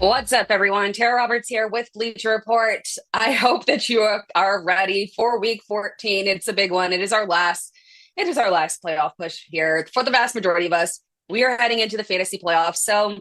What's up, everyone? Tara Roberts here with Bleacher Report. I hope that you are ready for week 14. It's a big one. It is our last playoff push here for the vast majority of us. We are heading into the fantasy playoffs. So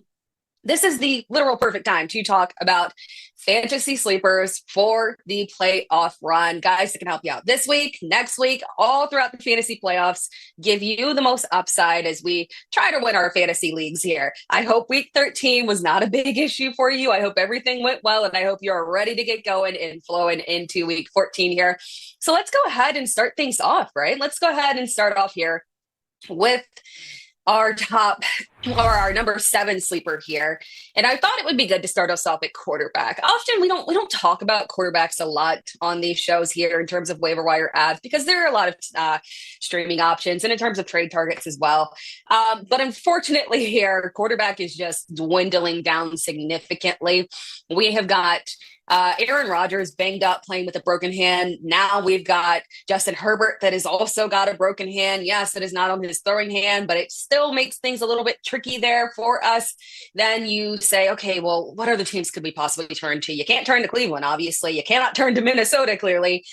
this is the literal perfect time to talk about fantasy sleepers for the playoff run. Guys that can help you out this week, next week, all throughout the fantasy playoffs, give you the most upside as we try to win our fantasy leagues here. I hope week 13 was not a big issue for you. I hope everything went well, and I hope you're ready to get going and flowing into week 14 here. So let's go ahead and start things off, right? Let's go ahead and start off here with our top or our number 7 sleeper here. And I thought it would be good to start us off at quarterback. Often we don't talk about quarterbacks a lot on these shows here in terms of waiver wire ads because there are a lot of streaming options and in terms of trade targets as well. But unfortunately here, quarterback is just dwindling down significantly. We have got Aaron Rodgers banged up playing with a broken hand. Now we've got Justin Herbert that has also got a broken hand. Yes, it is not on his throwing hand, but it still makes things a little bit tricky there for us. Then you say, okay, well, what other teams could we possibly turn to? You can't turn to Cleveland, obviously. You cannot turn to Minnesota, clearly.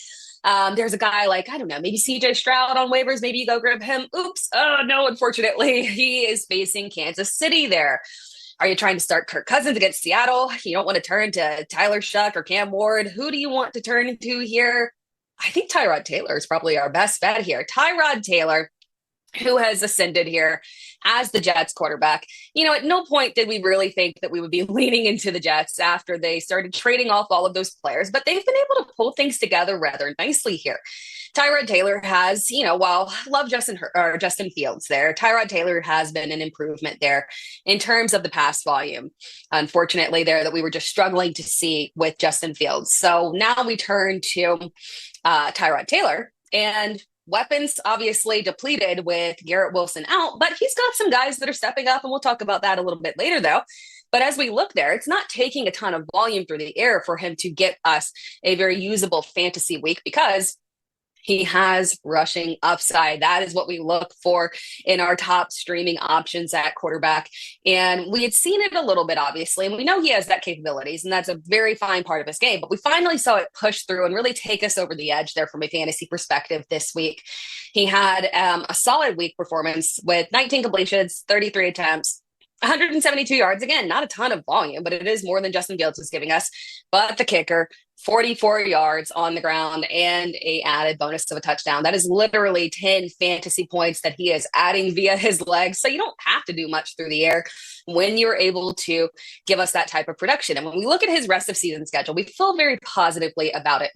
There's a guy like, I don't know, maybe CJ Stroud on waivers. Maybe you go grab him. Oops. Oh, no, unfortunately, he is facing Kansas City there. Are you trying to start Kirk Cousins against Seattle? You don't want to turn to Tyler Shuck or Cam Ward. Who do you want to turn to here? I think Tyrod Taylor is probably our best bet here. Tyrod Taylor, who has ascended here as the Jets quarterback. At no point did we really think that we would be leaning into the Jets after they started trading off all of those players, but they've been able to pull things together rather nicely here. Tyrod Taylor has, while I love Justin Fields there, Tyrod Taylor has been an improvement there in terms of the pass volume. Unfortunately, there that we were just struggling to see with Justin Fields. So now we turn to Tyrod Taylor, and weapons obviously depleted with Garrett Wilson out, but he's got some guys that are stepping up, and we'll talk about that a little bit later, though. But as we look there, it's not taking a ton of volume through the air for him to get us a very usable fantasy week because he has rushing upside. That is what we look for in our top streaming options at quarterback. And we had seen it a little bit, obviously, and we know he has that capabilities, and that's a very fine part of his game. But we finally saw it push through and really take us over the edge there from a fantasy perspective this week. He had a solid week performance with 19 completions, 33 attempts, 172 yards. Again, not a ton of volume, but it is more than Justin Fields is giving us. But the kicker, 44 yards on the ground and a added bonus of a touchdown. That is literally 10 fantasy points that he is adding via his legs. So you don't have to do much through the air when you're able to give us that type of production. And when we look at his rest of season schedule, we feel very positively about it.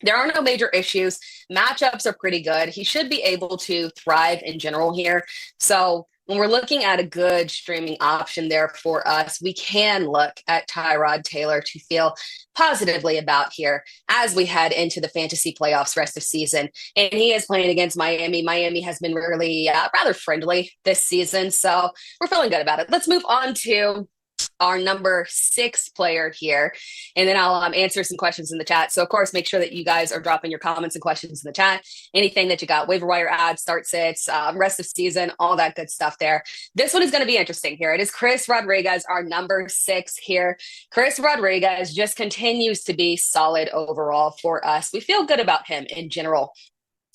There are no major issues. Matchups are pretty good. He should be able to thrive in general here. So when we're looking at a good streaming option there for us, we can look at Tyrod Taylor to feel positively about here as we head into the fantasy playoffs rest of season. And he is playing against Miami. Miami has been really rather friendly this season, so we're feeling good about it. Let's move on to our number 6 player here, and then I'll answer some questions in the chat. So of course, make sure that you guys are dropping your comments and questions in the chat. Anything that you got, waiver wire ads, start sits, rest of season, all that good stuff there. This one is going to be interesting here. It is Chris Rodriguez, our number 6 here. Chris Rodriguez just continues to be solid overall for us. We feel good about him in general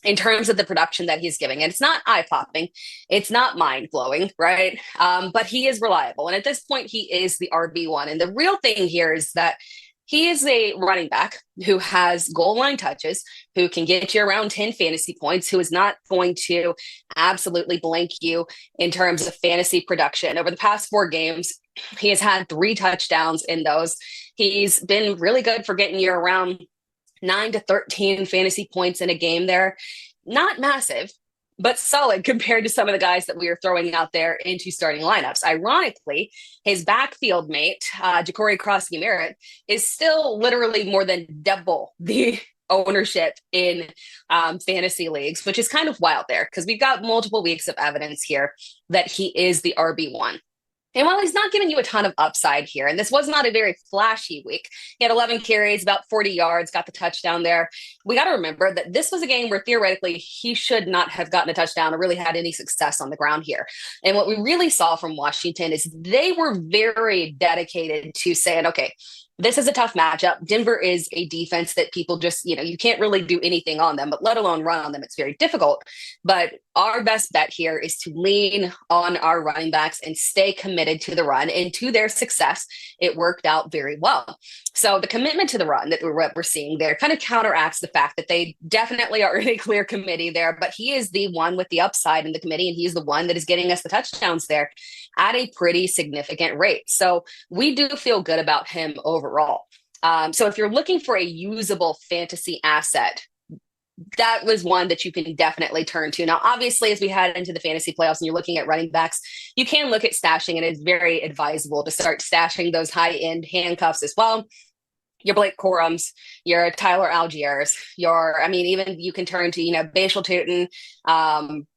in terms of the production that he's giving. And it's not eye-popping. It's not mind-blowing, right? But he is reliable. And at this point, he is the RB1. And the real thing here is that he is a running back who has goal line touches, who can get you around 10 fantasy points, who is not going to absolutely blank you in terms of fantasy production. Over the past 4 games, he has had 3 touchdowns in those. He's been really good for getting you around 9 to 13 fantasy points in a game there. Not massive, but solid compared to some of the guys that we are throwing out there into starting lineups. Ironically, his backfield mate, Ja'Cory Cross-Merritt, is still literally more than double the ownership in fantasy leagues, which is kind of wild there because we've got multiple weeks of evidence here that he is the RB1. And while he's not giving you a ton of upside here, and this was not a very flashy week, he had 11 carries, about 40 yards, got the touchdown there. We got to remember that this was a game where theoretically he should not have gotten a touchdown or really had any success on the ground here. And what we really saw from Washington is they were very dedicated to saying, okay, this is a tough matchup. Denver is a defense that people just, you can't really do anything on them, but let alone run on them. It's very difficult. But our best bet here is to lean on our running backs and stay committed to the run, and to their success. It worked out very well. So the commitment to the run that we're seeing there kind of counteracts the fact that they definitely are in a clear committee there, but he is the one with the upside in the committee, and he's the one that is getting us the touchdowns there at a pretty significant rate. So we do feel good about him overall. So if you're looking for a usable fantasy asset, that was one that you can definitely turn to. Now, obviously, as we head into the fantasy playoffs and you're looking at running backs, you can look at stashing, and it's very advisable to start stashing those high-end handcuffs as well. Your Blake Corums, your Tyler Algiers, even you can turn to, Bashal Tootin,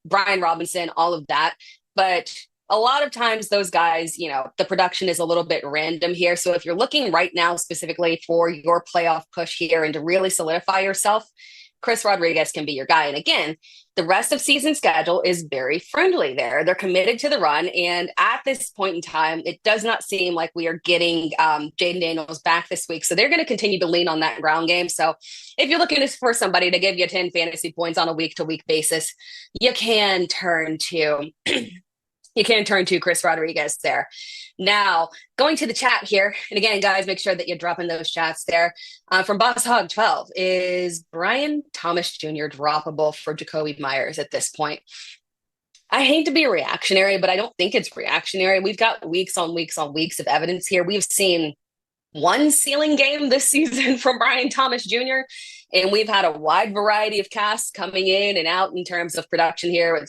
Brian Robinson, all of that. But a lot of times those guys, the production is a little bit random here. So if you're looking right now specifically for your playoff push here and to really solidify yourself, Chris Rodriguez can be your guy. And again, the rest of season schedule is very friendly there. They're committed to the run. And at this point in time, it does not seem like we are getting Jaden Daniels back this week. So they're going to continue to lean on that ground game. So if you're looking for somebody to give you 10 fantasy points on a week-to-week basis, you can turn to Chris Rodriguez there. Now, going to the chat here, and again, guys, make sure that you're dropping those chats there. From Boss Hog 12, is Brian Thomas Jr. droppable for Jacoby Myers at this point? I hate to be reactionary, but I don't think it's reactionary. We've got weeks on weeks on weeks of evidence here. We've seen one ceiling game this season from Brian Thomas Jr., and we've had a wide variety of casts coming in and out in terms of production here with,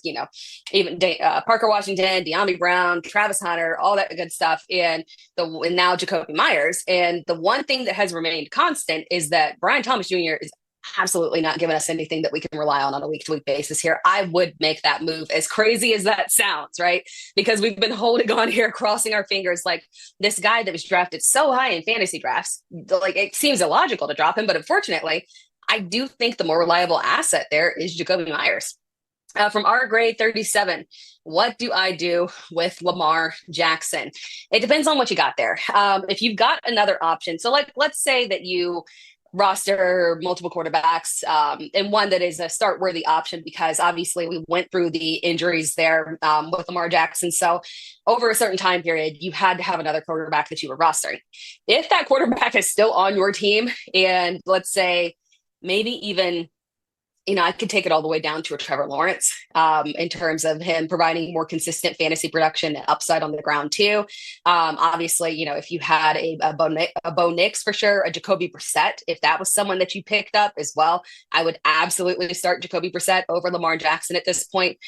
even Parker Washington, De'Ami Brown, Travis Hunter, all that good stuff, and now Jacoby Myers. And the one thing that has remained constant is that Brian Thomas Jr. is absolutely not giving us anything that we can rely on a week-to-week basis here. I would make that move, as crazy as that sounds, right? Because we've been holding on here, crossing our fingers, like this guy that was drafted so high in fantasy drafts, like it seems illogical to drop him, but unfortunately, I do think the more reliable asset there is Jacoby Myers. From our grade 37, what do I do with Lamar Jackson? It depends on what you got there. If you've got another option, so let's say that you roster multiple quarterbacks, and one that is a start worthy option, because obviously we went through the injuries there with Lamar Jackson. So over a certain time period, you had to have another quarterback that you were rostering. If that quarterback is still on your team, and let's say maybe even, I could take it all the way down to a Trevor Lawrence in terms of him providing more consistent fantasy production and upside on the ground too. Obviously, if you had a Bo Nix for sure, a Jacoby Brissett, if that was someone that you picked up as well, I would absolutely start Jacoby Brissett over Lamar Jackson at this point.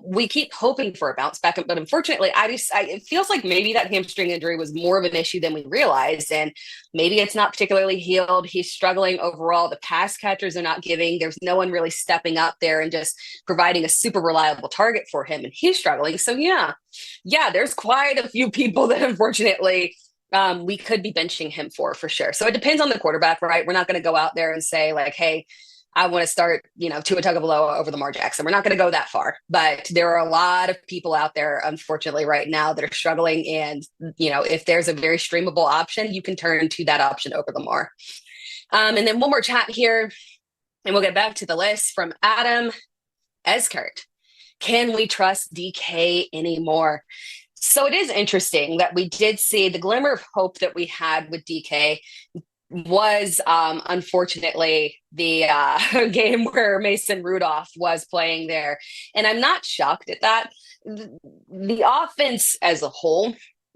We keep hoping for a bounce back, but unfortunately, it feels like maybe that hamstring injury was more of an issue than we realized, and maybe it's not particularly healed. He's struggling overall. The pass catchers are not giving. There's no one really stepping up there and just providing a super reliable target for him, and he's struggling. So yeah, there's quite a few people that unfortunately we could be benching him for sure. So it depends on the quarterback, right? We're not going to go out there and say like, hey, I want to start, Tua Tagovailoa over Lamar Jackson. We're not going to go that far, but there are a lot of people out there, unfortunately, right now that are struggling. And, if there's a very streamable option, you can turn to that option over Lamar. And then one more chat here, and we'll get back to the list from Adam Eskert. Can we trust DK anymore? So it is interesting that we did see the glimmer of hope that we had with DK was unfortunately the game where Mason Rudolph was playing there. And I'm not shocked at that. The offense as a whole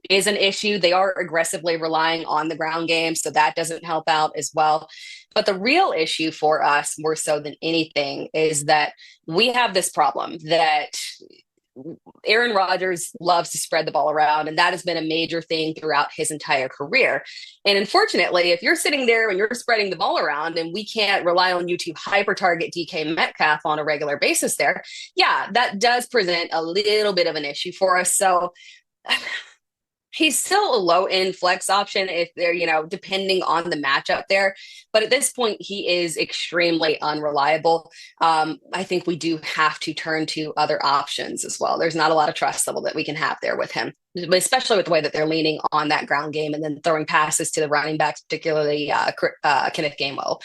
is an issue. They are aggressively relying on the ground game, so that doesn't help out as well. But the real issue for us, more so than anything, is that we have this problem that Aaron Rodgers loves to spread the ball around, and that has been a major thing throughout his entire career. And unfortunately, if you're sitting there and you're spreading the ball around and we can't rely on you to hyper target DK Metcalf on a regular basis there, that does present a little bit of an issue for us. So He's still a low end flex option if they're, depending on the matchup there. But at this point, he is extremely unreliable. I think we do have to turn to other options as well. There's not a lot of trust level that we can have there with him, especially with the way that they're leaning on that ground game and then throwing passes to the running backs, particularly Kenneth Gainwell.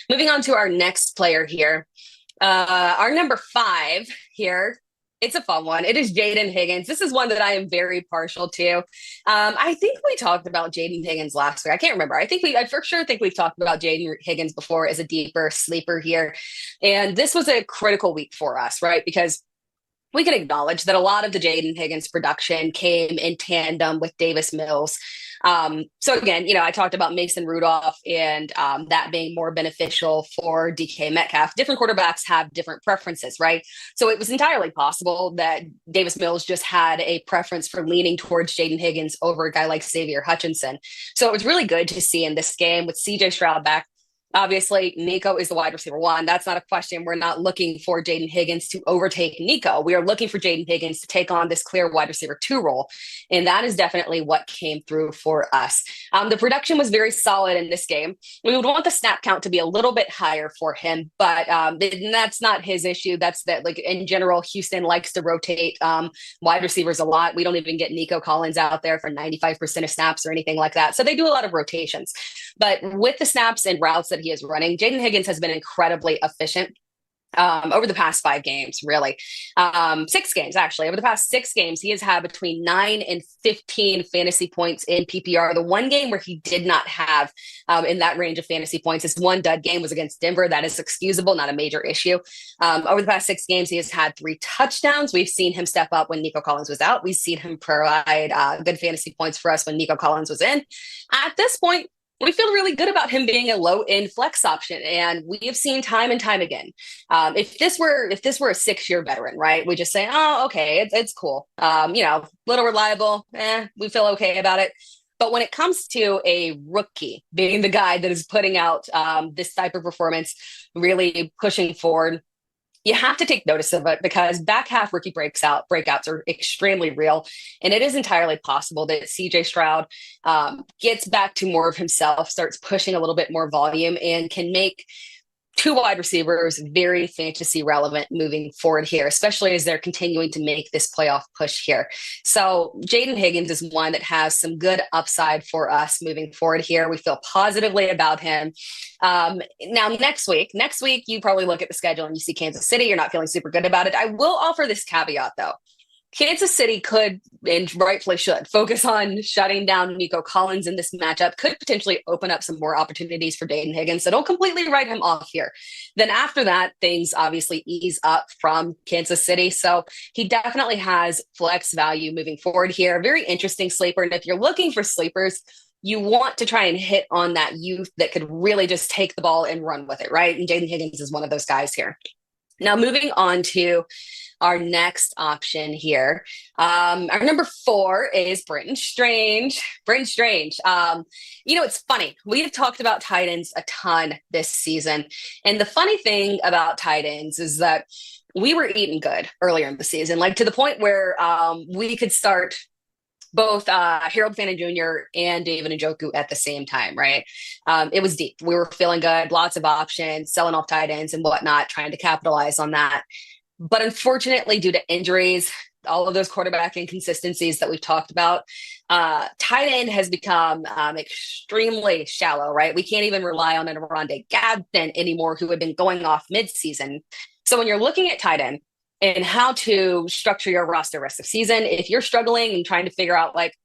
Moving on to our next player here. Our number 5 here, it's a fun one. It is Jaden Higgins. This is one that I am very partial to. I think we talked about Jaden Higgins last week. I can't remember. I for sure think we've talked about Jaden Higgins before as a deeper sleeper here. And this was a critical week for us, right? Because we can acknowledge that a lot of the Jaden Higgins production came in tandem with Davis Mills. So again, I talked about Mason Rudolph and that being more beneficial for DK Metcalf. Different quarterbacks have different preferences, right? So it was entirely possible that Davis Mills just had a preference for leaning towards Jaden Higgins over a guy like Xavier Hutchinson. So it was really good to see in this game with CJ Stroud back. Obviously, Nico is the wide receiver 1. That's not a question. We're not looking for Jaden Higgins to overtake Nico. We are looking for Jaden Higgins to take on this clear wide receiver 2 role. And that is definitely what came through for us. The production was very solid in this game. We would want the snap count to be a little bit higher for him, but that's not his issue. That's that, like, in general, Houston likes to rotate wide receivers a lot. We don't even get Nico Collins out there for 95% of snaps or anything like that. So they do a lot of rotations. But with the snaps and routes that he is running, Jaden Higgins has been incredibly efficient over the past 5 games, really. 6 games, actually. Over the past 6 games, he has had between 9 and 15 fantasy points in PPR. The one game where he did not have in that range of fantasy points, his one dud game was against Denver. That is excusable, not a major issue. Over the past 6 games, he has had 3 touchdowns. We've seen him step up when Nico Collins was out. We've seen him provide good fantasy points for us when Nico Collins was in. At this point, we feel really good about him being a low-end flex option, and we have seen time and time again. If this were a 6-year veteran, right, we just say, oh, okay, it's cool. Little reliable. We feel okay about it. But when it comes to a rookie being the guy that is putting out this type of performance, really pushing forward, you have to take notice of it because back half rookie breakouts are extremely real. And it is entirely possible that CJ Stroud gets back to more of himself, starts pushing a little bit more volume, and can make 2 wide receivers very fantasy relevant moving forward here, especially as they're continuing to make this playoff push here. So Jaden Higgins is one that has some good upside for us moving forward here. We feel positively about him. Now, next week, you probably look at the schedule and you see Kansas City. You're not feeling super good about it. I will offer this caveat, though. Kansas City could, and rightfully should, focus on shutting down Nico Collins in this matchup, could potentially open up some more opportunities for Jaden Higgins. So don't completely write him off here. Then after that, things obviously ease up from Kansas City. So he definitely has flex value moving forward here. Very interesting sleeper. And if you're looking for sleepers, you want to try and hit on that youth that could really just take the ball and run with it, right? And Jaden Higgins is one of those guys here. Now, moving on to our next option here. Our number 4 is Brenton Strange. It's funny. We have talked about tight ends a ton this season. And the funny thing about tight ends is that we were eating good earlier in the season, like to the point where we could start both Harold Fannin Jr. and David Njoku at the same time, right? It was deep. We were feeling good, lots of options, selling off tight ends and whatnot, trying to capitalize on that. But unfortunately, due to injuries, all of those quarterback inconsistencies that we've talked about, tight end has become extremely shallow, right? We can't even rely on an Arondé Gadsden anymore, who had been going off midseason. So when you're looking at tight end and how to structure your roster rest of season, if you're struggling and trying to figure out, like,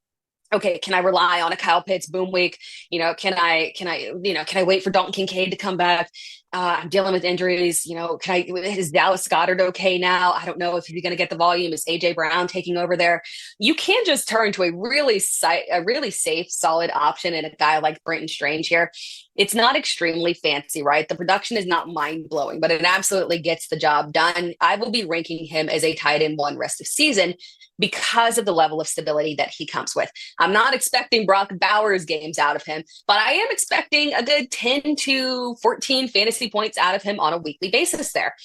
okay, can I rely on a Kyle Pitts boom week? Can I wait for Dalton Kincaid to come back? I'm dealing with injuries. Is Dallas Goedert okay now? I don't know if he's going to get the volume. Is AJ Brown taking over there? You can just turn to a really safe, solid option in a guy like Brenton Strange here. It's not extremely fancy, right? The production is not mind-blowing, but it absolutely gets the job done. I will be ranking him as a tight end 1 rest of season because of the level of stability that he comes with. I'm not expecting Brock Bowers games out of him, but I am expecting a good 10 to 14 fantasy points out of him on a weekly basis there.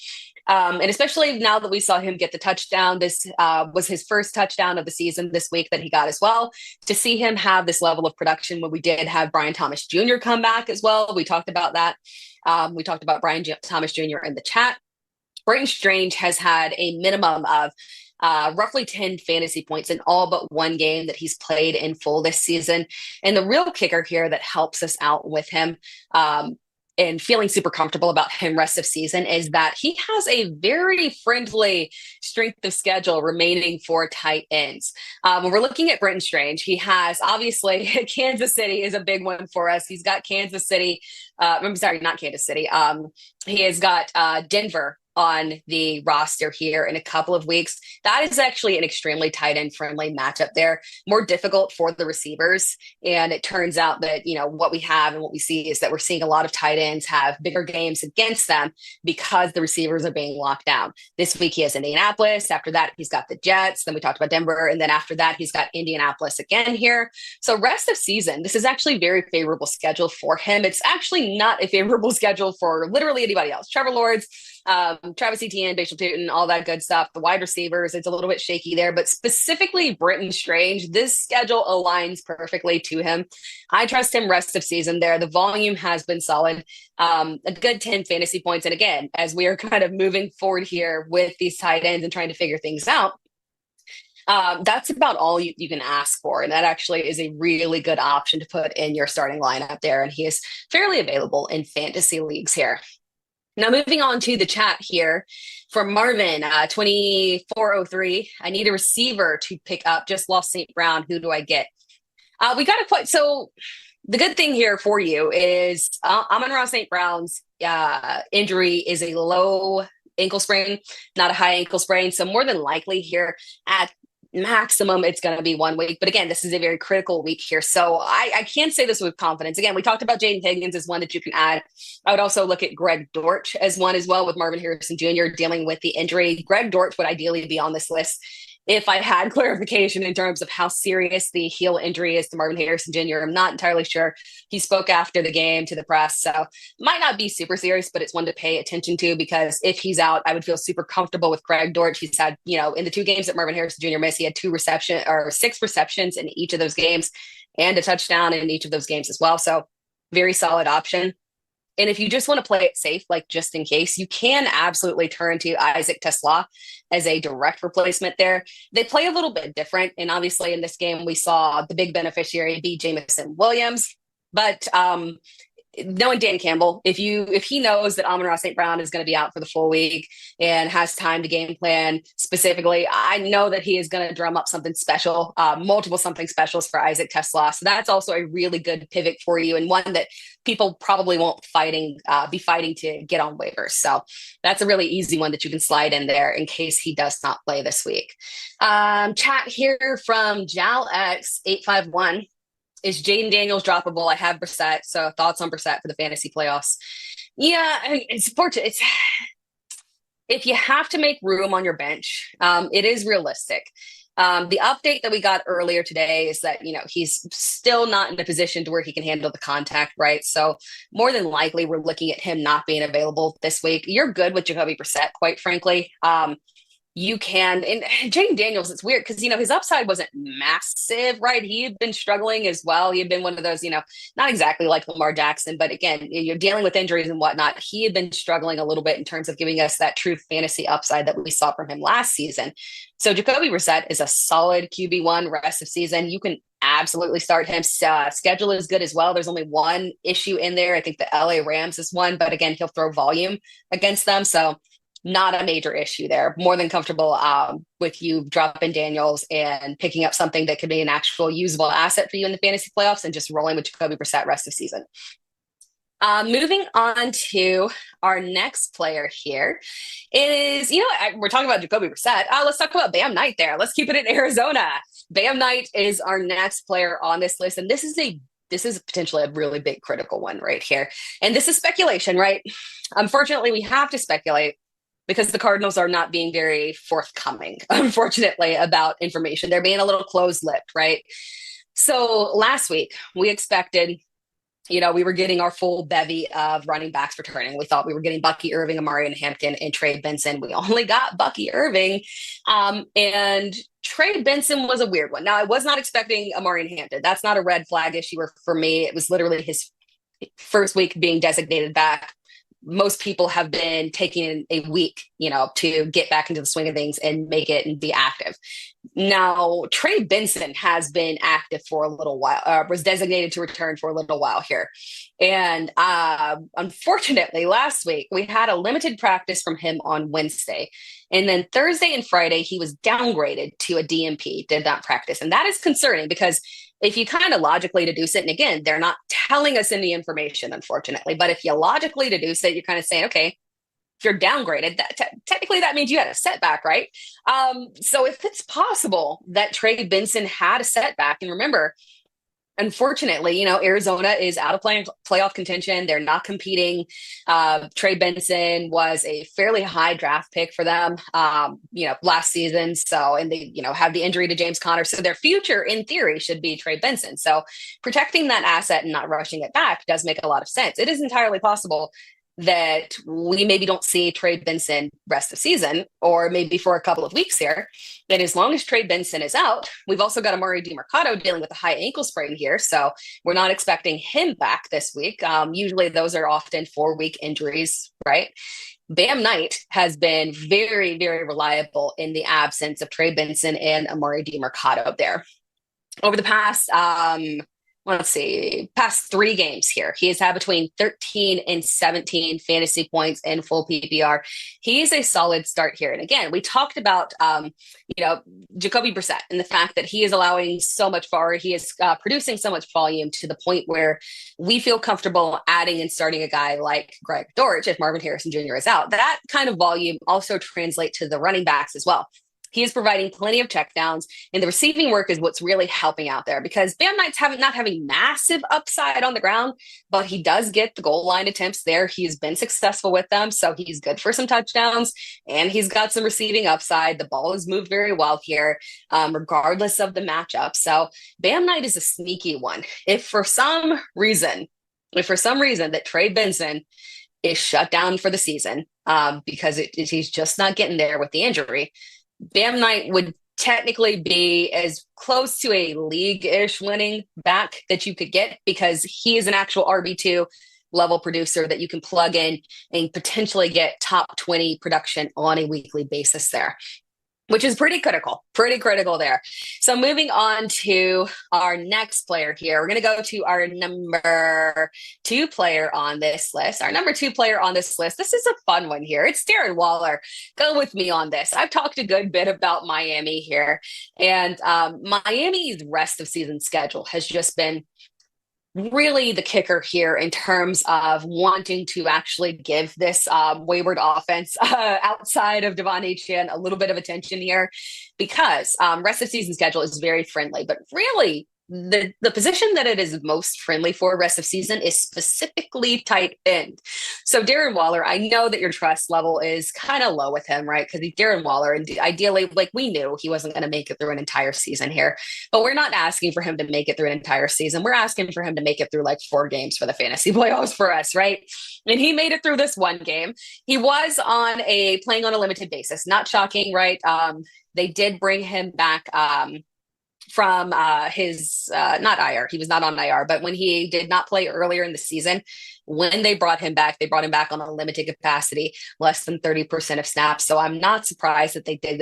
And especially now that we saw him get the touchdown, this was his first touchdown of the season this week that he got as well. To see him have this level of production when we did have Brian Thomas Jr. come back as well. We talked about that. We talked about Thomas Jr. in the chat. Britton Strange has had a minimum of roughly 10 fantasy points in all but one game that he's played in full this season. And the real kicker here that helps us out with him and feeling super comfortable about him rest of season is that he has a very friendly strength of schedule remaining for tight ends. When we're looking at Britton Strange, he has obviously Kansas City is a big one for us. He's got Kansas City. I'm sorry, not Kansas City. He has got Denver on the roster here in a couple of weeks. That is actually an extremely tight end friendly matchup there, more difficult for the receivers. And it turns out that, what we have and what we see is that we're seeing a lot of tight ends have bigger games against them because the receivers are being locked down. This week he has Indianapolis. After that, he's got the Jets. Then we talked about Denver. And then after that, he's got Indianapolis again here. So rest of season, this is actually a very favorable schedule for him. It's actually not a favorable schedule for literally anybody else. Trevor Lawrence, Travis Etienne, Bashal Tutin, all that good stuff. The wide receivers, it's a little bit shaky there, but specifically Britton Strange, this schedule aligns perfectly to him. I trust him rest of season there. The volume has been solid, a good 10 fantasy points. And again, as we are kind of moving forward here with these tight ends and trying to figure things out, that's about all you can ask for. And that actually is a really good option to put in your starting lineup there. And he is fairly available in fantasy leagues here. Now, moving on to the chat here from Marvin, 2403. I need a receiver to pick up. Just lost St. Brown. Who do I get? We got to put. So the good thing here for you is Amon-Ra St. Brown's injury is a low ankle sprain, not a high ankle sprain. So more than likely here at maximum, it's going to be 1 week. But again, this is a very critical week here. So I can't say this with confidence. Again, we talked about Jaden Higgins as one that you can add. I would also look at Greg Dortch as one as well, with Marvin Harrison Jr. dealing with the injury. Greg Dortch would ideally be on this list if I had clarification in terms of how serious the heel injury is to Marvin Harrison Jr. I'm not entirely sure. He spoke after the game to the press, so might not be super serious, but it's one to pay attention to, because if he's out, I would feel super comfortable with Greg Dortch. He's had, in the 2 games that Marvin Harrison Jr. missed, he had 6 receptions in each of those games and a touchdown in each of those games as well. So very solid option. And if you just want to play it safe, like just in case, you can absolutely turn to Isaac TeSlaa as a direct replacement there. They play a little bit different. And obviously in this game, we saw the big beneficiary be Jameson Williams. But knowing Dan Campbell, if he knows that Amon-Ra St. Brown is going to be out for the full week and has time to game plan specifically, I know that he is going to drum up something special, multiple something specials for Isaac TeSlaa. So that's also a really good pivot for you, and one that people probably won't be fighting to get on waivers. So that's a really easy one that you can slide in there in case he does not play this week. Chat here from JalX851. Is Jaden Daniels droppable? I have Brissett. So thoughts on Brissett for the fantasy playoffs? Yeah, it's fortunate. If you have to make room on your bench, it is realistic. The update that we got earlier today is that, he's still not in a position to where he can handle the contact, right? So more than likely, we're looking at him not being available this week. You're good with Jacoby Brissett, quite frankly. You can, and Jaden Daniels, it's weird because, his upside wasn't massive, right? He had been struggling as well. He had been one of those, not exactly like Lamar Jackson, but again, you're dealing with injuries and whatnot. He had been struggling a little bit in terms of giving us that true fantasy upside that we saw from him last season. So Jacoby Brissett is a solid QB1 rest of season. You can absolutely start him. Schedule is good as well. There's only one issue in there. I think the LA Rams is one, but again, he'll throw volume against them. So not a major issue there. More than comfortable with you dropping Daniels and picking up something that could be an actual usable asset for you in the fantasy playoffs and just rolling with Jacoby Brissett rest of season. Moving on to our next player here is, we're talking about Jacoby Brissett. Let's talk about Bam Knight there. Let's keep it in Arizona. Bam Knight is our next player on this list. And this is potentially a really big critical one right here. And this is speculation, right? Unfortunately, we have to speculate because the Cardinals are not being very forthcoming, unfortunately, about information. They're being a little closed-lipped, right? So last week, we expected we were getting our full bevy of running backs returning. We thought we were getting Bucky Irving, Amari Hampton, and Trey Benson. We only got Bucky Irving. And Trey Benson was a weird one. Now, I was not expecting Amari Hampton. That's not a red flag issue for me. It was literally his first week being designated back. Most people have been taking a week, to get back into the swing of things and make it and be active. Now, Trey Benson has been active for a little while, was designated to return for a little while here. And unfortunately, last week, we had a limited practice from him on Wednesday. And then Thursday and Friday, he was downgraded to a DMP, did not practice. And that is concerning because if you kind of logically deduce it, and again, they're not telling us any information, unfortunately, but if you logically deduce it, you're kind of saying, okay, if you're downgraded, technically that means you had a setback, right? So if it's possible that Trey Benson had a setback, and remember, unfortunately, Arizona is out of playoff contention. They're not competing. Trey Benson was a fairly high draft pick for them, last season. So, and they, have the injury to James Conner. So their future in theory should be Trey Benson. So protecting that asset and not rushing it back does make a lot of sense. It is entirely possible that we maybe don't see Trey Benson rest of season, or maybe for a couple of weeks here. And as long as Trey Benson is out, we've also got Amari DiMercato dealing with a high ankle sprain here. So we're not expecting him back this week. Usually those are often 4-week injuries, right? Bam Knight has been very, very reliable in the absence of Trey Benson and Amari DiMercato there. Over the past, past 3 games here, he has had between 13 and 17 fantasy points in full PPR. He is a solid start here. And again, we talked about, Jacoby Brissett and the fact that he is allowing so much VAR. He is producing so much volume to the point where we feel comfortable adding and starting a guy like Greg Dortch if Marvin Harrison Jr. is out. That kind of volume also translates to the running backs as well. He is providing plenty of checkdowns, and the receiving work is what's really helping out there because Bam Knight's not having massive upside on the ground, but he does get the goal line attempts there. He's been successful with them, so he's good for some touchdowns, and he's got some receiving upside. The ball has moved very well here, regardless of the matchup. So Bam Knight is a sneaky one. If for some reason that Trey Benson is shut down for the season because he's just not getting there with the injury, Bam Knight would technically be as close to a league-ish winning back that you could get because he is an actual RB2 level producer that you can plug in and potentially get top 20 production on a weekly basis there, which is pretty critical there. So moving on to our next player here, we're going to go to our number 2 player on this list. Our number 2 player on this list, this is a fun one here. It's Darren Waller. Go with me on this. I've talked a good bit about Miami here, and Miami's rest of season schedule has just been really the kicker here in terms of wanting to actually give this wayward offense outside of Devon Achane a little bit of attention here because rest of season schedule is very friendly, but really the position that it is most friendly for rest of season is specifically tight end. So Darren Waller, I know that your trust level is kind of low with him, right? Because he's Darren Waller, and ideally, we knew he wasn't going to make it through an entire season here, but we're not asking for him to make it through an entire season. We're asking for him to make it through 4 games for the fantasy playoffs for us, right? And he made it through this one game. He was playing on a limited basis. Not shocking, right? They did bring him back from his not IR. He was not on IR, but when he did not play earlier in the season, when they brought him back on a limited capacity, less than 30% of snaps. So I'm not surprised that they did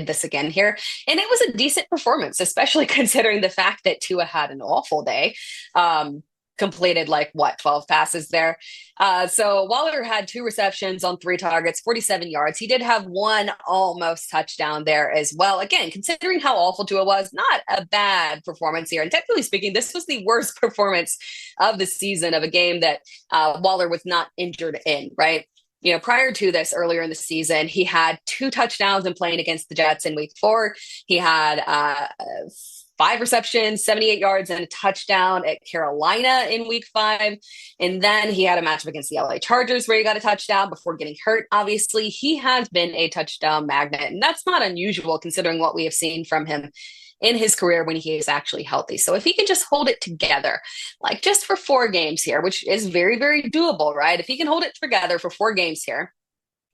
this again here. And it was a decent performance, especially considering the fact that Tua had an awful day. Completed 12 passes there. So Waller had 2 receptions on 3 targets, 47 yards. He did have 1 almost touchdown there as well. Again, considering how awful Tua was, not a bad performance here. And technically speaking, this was the worst performance of the season of a game that Waller was not injured in, right? Prior to this, earlier in the season, he had 2 touchdowns in playing against the Jets in week 4. He had 5 receptions, 78 yards, and a touchdown at Carolina in week 5. And then he had a matchup against the LA Chargers where he got a touchdown before getting hurt. Obviously, he has been a touchdown magnet, and that's not unusual considering what we have seen from him in his career when he is actually healthy. So if he can just hold it together, like just for 4 games here, which is very, very doable, right? If he can hold it together for 4 games here,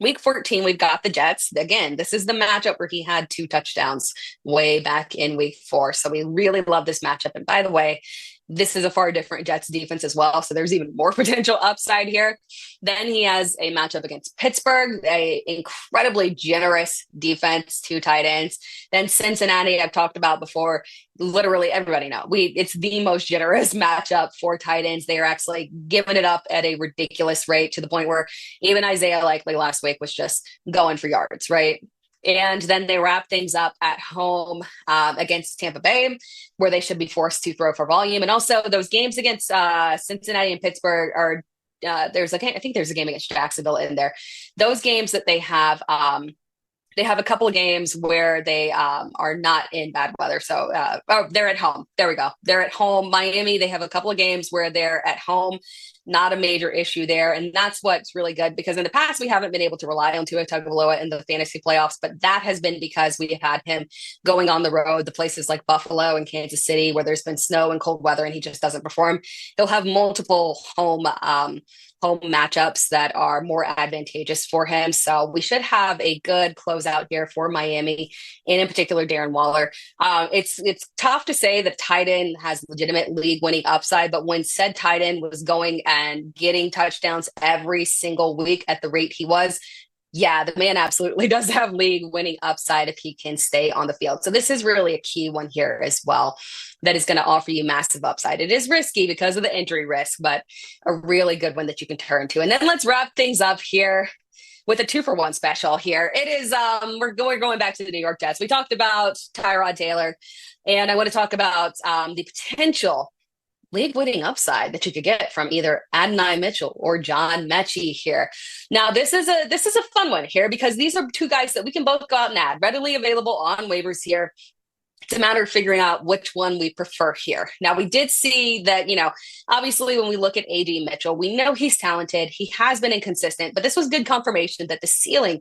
Week 14, we've got the Jets. Again, this is the matchup where he had 2 touchdowns way back in week 4. So we really love this matchup. And by the way, this is a far different Jets defense as well. So there's even more potential upside here. Then he has a matchup against Pittsburgh, a incredibly generous defense, 2 tight ends. Then Cincinnati, I've talked about before. Literally everybody know it's the most generous matchup for tight ends. They are actually giving it up at a ridiculous rate to the point where even Isaiah Likely last week was just going for yards, right? And then they wrap things up at home against Tampa Bay, where they should be forced to throw for volume. And also those games against Cincinnati and Pittsburgh are I think there's a game against Jacksonville in there. Those games that they have a couple of games where they are not in bad weather. So they're at home. There we go. They're at home. Miami, they have a couple of games where they're at home. Not a major issue there. And that's what's really good, because in the past, we haven't been able to rely on Tua Tagovailoa in the fantasy playoffs, but that has been because we have had him going on the road, the places like Buffalo and Kansas City, where there's been snow and cold weather and he just doesn't perform. He'll have multiple home matchups that are more advantageous for him. So we should have a good closeout here for Miami, and in particular, Darren Waller. It's tough to say that tight end has legitimate league winning upside, but when said tight end was going and getting touchdowns every single week at the rate he was, yeah, the man absolutely does have league winning upside if he can stay on the field. So this is really a key one here as well that is going to offer you massive upside. It is risky because of the injury risk, but a really good one that you can turn to. And then let's wrap things up here with a 2-for-1 special here. It is, we're going back to the New York Jets. We talked about Tyrod Taylor, and I want to talk about the potential league-winning upside that you could get from either Adonai Mitchell or John Mechie here. Now, this is a fun one here, because these are 2 guys that we can both go out and add, readily available on waivers here. It's a matter of figuring out which one we prefer here. Now, we did see that, obviously when we look at AD Mitchell, we know he's talented. He has been inconsistent, but this was good confirmation that the ceiling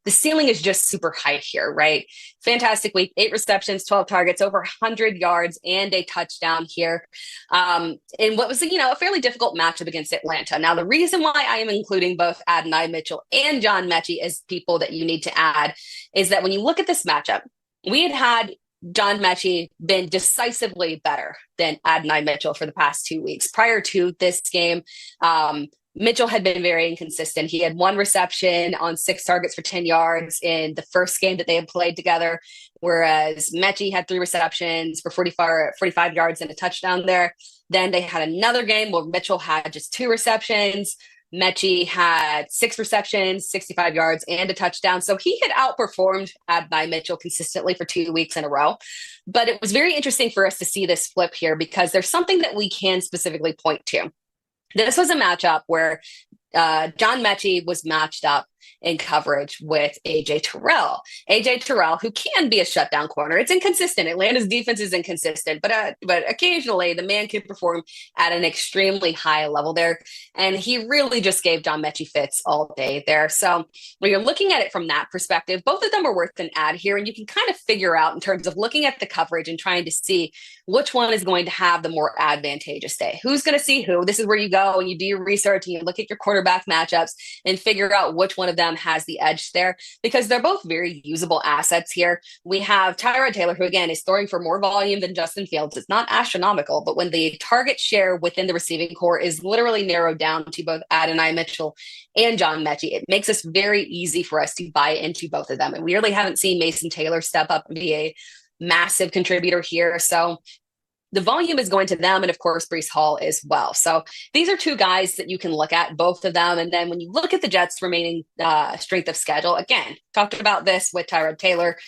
is just super high here, right? Fantastic week, 8 receptions, 12 targets, over 100 yards and a touchdown here. In what was, a fairly difficult matchup against Atlanta. Now, the reason why I am including both Adonai Mitchell and John Mechie as people that you need to add is that when you look at this matchup, we had John Mechie been decisively better than Adonai Mitchell for the past 2 weeks. Prior to this game, Mitchell had been very inconsistent. He had 1 reception on 6 targets for 10 yards in the first game that they had played together, whereas Mechie had 3 receptions for 45 yards and a touchdown there. Then they had another game where Mitchell had just 2 receptions. Mechie had 6 receptions, 65 yards, and a touchdown. So he had outperformed Adonai Mitchell consistently for 2 weeks in a row. But it was very interesting for us to see this flip here, because there's something that we can specifically point to. This was a matchup where John Mechie was matched up in coverage with AJ Terrell. AJ Terrell, who can be a shutdown corner. It's inconsistent. Atlanta's defense is inconsistent, but occasionally the man can perform at an extremely high level there. And he really just gave John Mechie fits all day there. So when you're looking at it from that perspective, both of them are worth an add here. And you can kind of figure out in terms of looking at the coverage and trying to see which one is going to have the more advantageous day. Who's going to see who? This is where you go and you do your research and you look at your quarterback matchups and figure out which one of them has the edge there, because they're both very usable assets here. We have Tyrod Taylor, who again is throwing for more volume than Justin Fields. It's not astronomical, but when the target share within the receiving core is literally narrowed down to both Adonai Mitchell and John Mechie, it makes us very easy for us to buy into both of them. And we really haven't seen Mason Taylor step up and be a massive contributor here. So the volume is going to them, and of course, Breece Hall as well. So these are 2 guys that you can look at, both of them. And then when you look at the Jets' remaining strength of schedule, again, talked about this with Tyrod Taylor.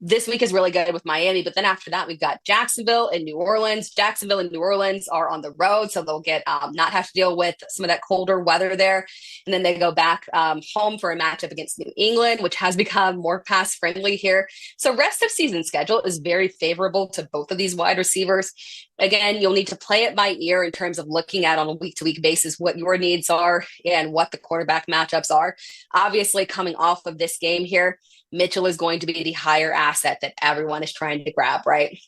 This week is really good with Miami, but then after that, we've got Jacksonville and New Orleans. Jacksonville and New Orleans are on the road, so they'll get not have to deal with some of that colder weather there. And then they go back home for a matchup against New England, which has become more pass friendly here. So rest of season schedule is very favorable to both of these wide receivers. Again, you'll need to play it by ear in terms of looking at on a week-to-week basis what your needs are and what the quarterback matchups are. Obviously, coming off of this game here, Mitchell is going to be the higher asset that everyone is trying to grab, right?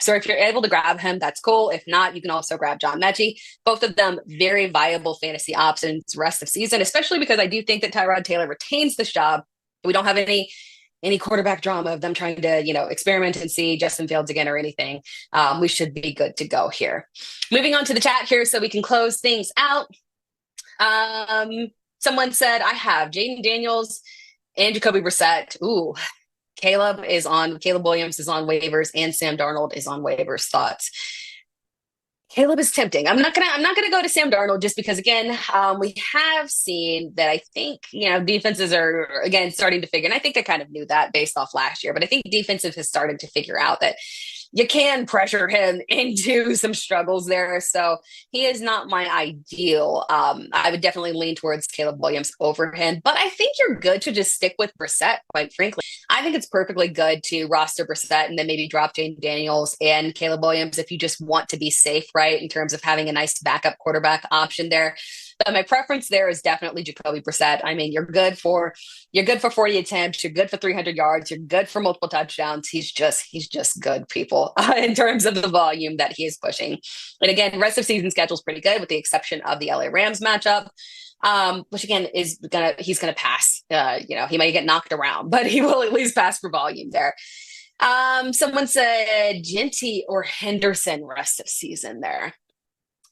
So if you're able to grab him, that's cool. If not, you can also grab John Mechie. Both of them very viable fantasy options rest of season, especially because I do think that Tyrod Taylor retains this job. We don't have any quarterback drama of them trying to, experiment and see Justin Fields again or anything. We should be good to go here. Moving on to the chat here so we can close things out. Someone said, I have Jaden Daniels and Jacoby Brissett. Ooh, Caleb Williams is on waivers and Sam Darnold is on waivers. Thoughts? Caleb is tempting. I'm not gonna go to Sam Darnold just because, again, we have seen that I think, defenses are, again, starting to figure, and I think they kind of knew that based off last year, but I think defensive has started to figure out that you can pressure him into some struggles there. So he is not my ideal. I would definitely lean towards Caleb Williams over him, but I think you're good to just stick with Brissett, quite frankly. I think it's perfectly good to roster Brissett and then maybe drop Jaden Daniels and Caleb Williams if you just want to be safe, right, in terms of having a nice backup quarterback option there. But my preference there is definitely Jacoby Brissett. I mean, you're good for 40 attempts. You're good for 300 yards. You're good for multiple touchdowns. He's just good, people, in terms of the volume that he is pushing. And again, rest of season schedule is pretty good with the exception of the LA Rams matchup. Which again he's gonna pass. He might get knocked around, but he will at least pass for volume there. Someone said Genty or Henderson rest of season there.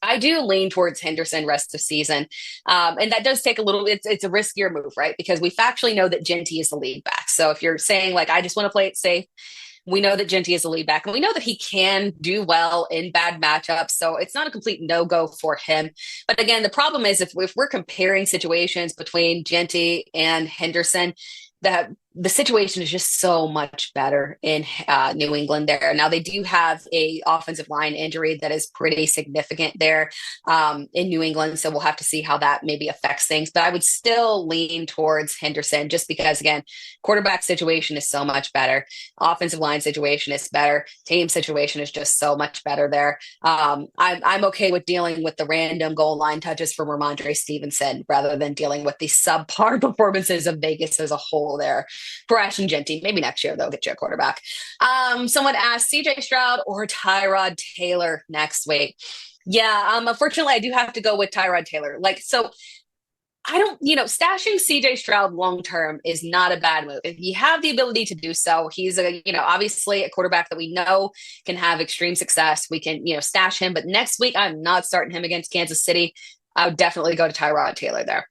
I do lean towards Henderson rest of season. And that does take it's a riskier move, right? Because we factually know that Genty is the lead back. So if you're saying like, I just want to play it safe, we know that Genty is the lead back and we know that he can do well in bad matchups. So it's not a complete no-go for him. But again, the problem is if we're comparing situations between Genty and Henderson, that the situation is just so much better in New England there. Now they do have a offensive line injury that is pretty significant there in New England. So we'll have to see how that maybe affects things, but I would still lean towards Henderson just because, again, quarterback situation is so much better. Offensive line situation is better. Team situation is just so much better there. I'm okay with dealing with the random goal line touches from Ramondre Stevenson rather than dealing with the subpar performances of Vegas as a whole there. For Ashton Genty, maybe next year they'll get you a quarterback. Someone asked CJ Stroud or Tyrod Taylor next week. Yeah, unfortunately, I do have to go with Tyrod Taylor. Stashing CJ Stroud long term is not a bad move. If you have the ability to do so, he's obviously a quarterback that we know can have extreme success. We can, stash him. But next week, I'm not starting him against Kansas City. I would definitely go to Tyrod Taylor there.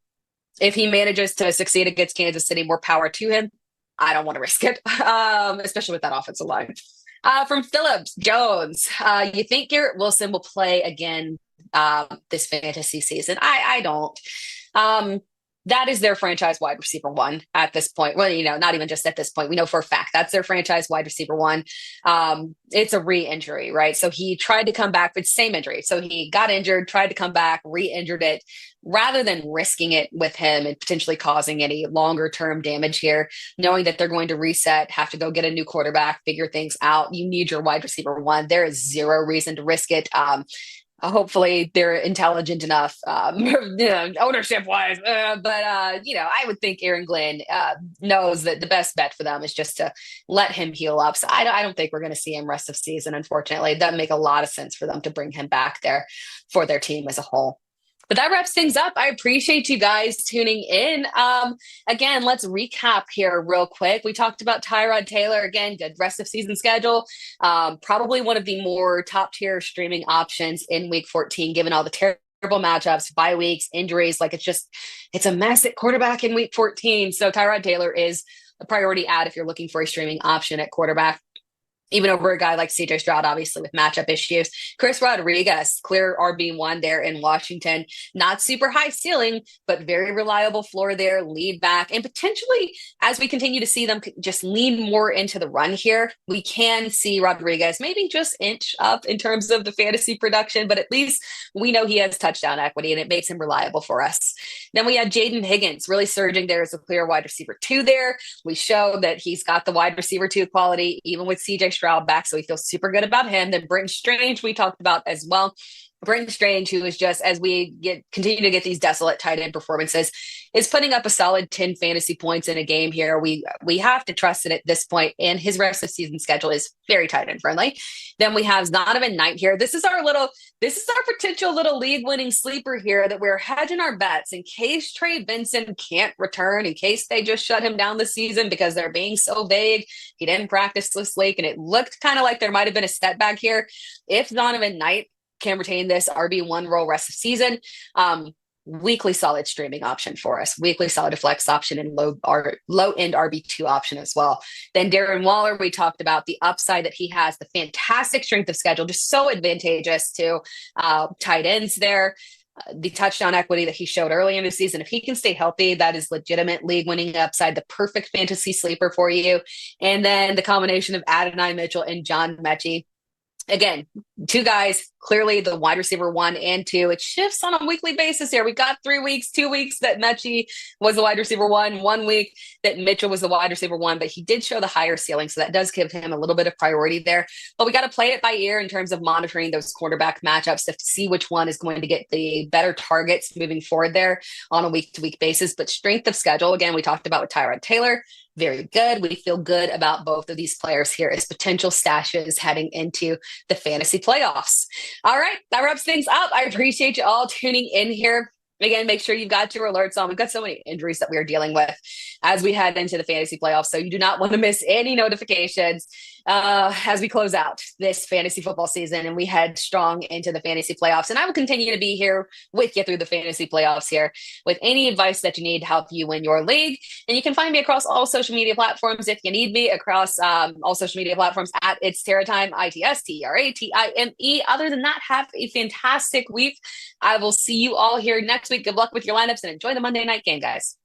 If he manages to succeed against Kansas City, more power to him. I don't want to risk it, especially with that offensive line. From Phillips Jones, you think Garrett Wilson will play again this fantasy season? I don't. That is their franchise wide receiver one at this point. Well, not even just at this point. We know for a fact that's their franchise wide receiver one. It's a re-injury, right? So he tried to come back, but same injury. So he got injured, tried to come back, re-injured it. Rather than risking it with him and potentially causing any longer term damage here, knowing that they're going to reset, have to go get a new quarterback, figure things out. You need your wide receiver one. There is zero reason to risk it. Hopefully they're intelligent enough, ownership wise. I would think Aaron Glenn knows that the best bet for them is just to let him heal up. So I don't think we're going to see him rest of season. Unfortunately, it doesn't make a lot of sense for them to bring him back there for their team as a whole. But that wraps things up. I appreciate you guys tuning in. Again, let's recap here real quick. We talked about Tyrod Taylor. Again, good rest of season schedule. Probably one of the more top tier streaming options in week 14, given all the terrible matchups, bye weeks, injuries. It's a mess at quarterback in week 14. So Tyrod Taylor is a priority add if you're looking for a streaming option at quarterback. Even over a guy like CJ Stroud, obviously with matchup issues. Chris Rodriguez, clear RB1 there in Washington. Not super high ceiling, but very reliable floor there, lead back. And potentially, as we continue to see them just lean more into the run here, we can see Rodriguez maybe just inch up in terms of the fantasy production, but at least we know he has touchdown equity and it makes him reliable for us. Then we had Jaden Higgins really surging there as a clear wide receiver 2 there. We show that he's got the wide receiver 2 quality, even with CJ Stroud back, so we feel super good about him. Then Britton Strange we talked about as well. Brent Strange, who is just as we continue to get these desolate tight end performances, is putting up a solid 10 fantasy points in a game here. We have to trust it at this point, and his rest of season schedule is very tight end friendly. Then we have Zonovan Knight here. This is our potential little league winning sleeper here that we're hedging our bets in case Trey Benson can't return, in case they just shut him down this season because they're being so vague. He didn't practice this week, and it looked kind of like there might have been a setback here. If Zonovan Knight can retain this RB1 role rest of season, weekly solid streaming option for us, weekly solid flex option, and low end RB2 option as well. Then Darren Waller, we talked about the upside that he has, the fantastic strength of schedule, just so advantageous to tight ends there. The touchdown equity that he showed early in the season, if he can stay healthy, that is legitimate league winning upside, the perfect fantasy sleeper for you. And then the combination of Adonai Mitchell and John Mechie. Again, two guys, clearly the wide receiver 1 and 2. It shifts on a weekly basis here. We've got 3 weeks, 2 weeks that Mechie was the wide receiver 1 week that Mitchell was the wide receiver 1, but he did show the higher ceiling. So that does give him a little bit of priority there. But we got to play it by ear in terms of monitoring those quarterback matchups to see which one is going to get the better targets moving forward there on a week-to-week basis. But strength of schedule, again, we talked about with Tyrod Taylor. Very good. We feel good about both of these players here as potential stashes heading into the fantasy playoffs. All right, that wraps things up. I appreciate you all tuning in here. Again, make sure you've got your alerts on. We've got so many injuries that we are dealing with as we head into the fantasy playoffs, so you do not want to miss any notifications as we close out this fantasy football season and we head strong into the fantasy playoffs. And I will continue to be here with you through the fantasy playoffs here with any advice that you need to help you win your league. And you can find me across all social media platforms if you need me, across all social media platforms at It's Tara Time, ITSTRATIME. Other than that, have a fantastic week. I will see you all here next week. Good luck with your lineups and enjoy the Monday night game, guys.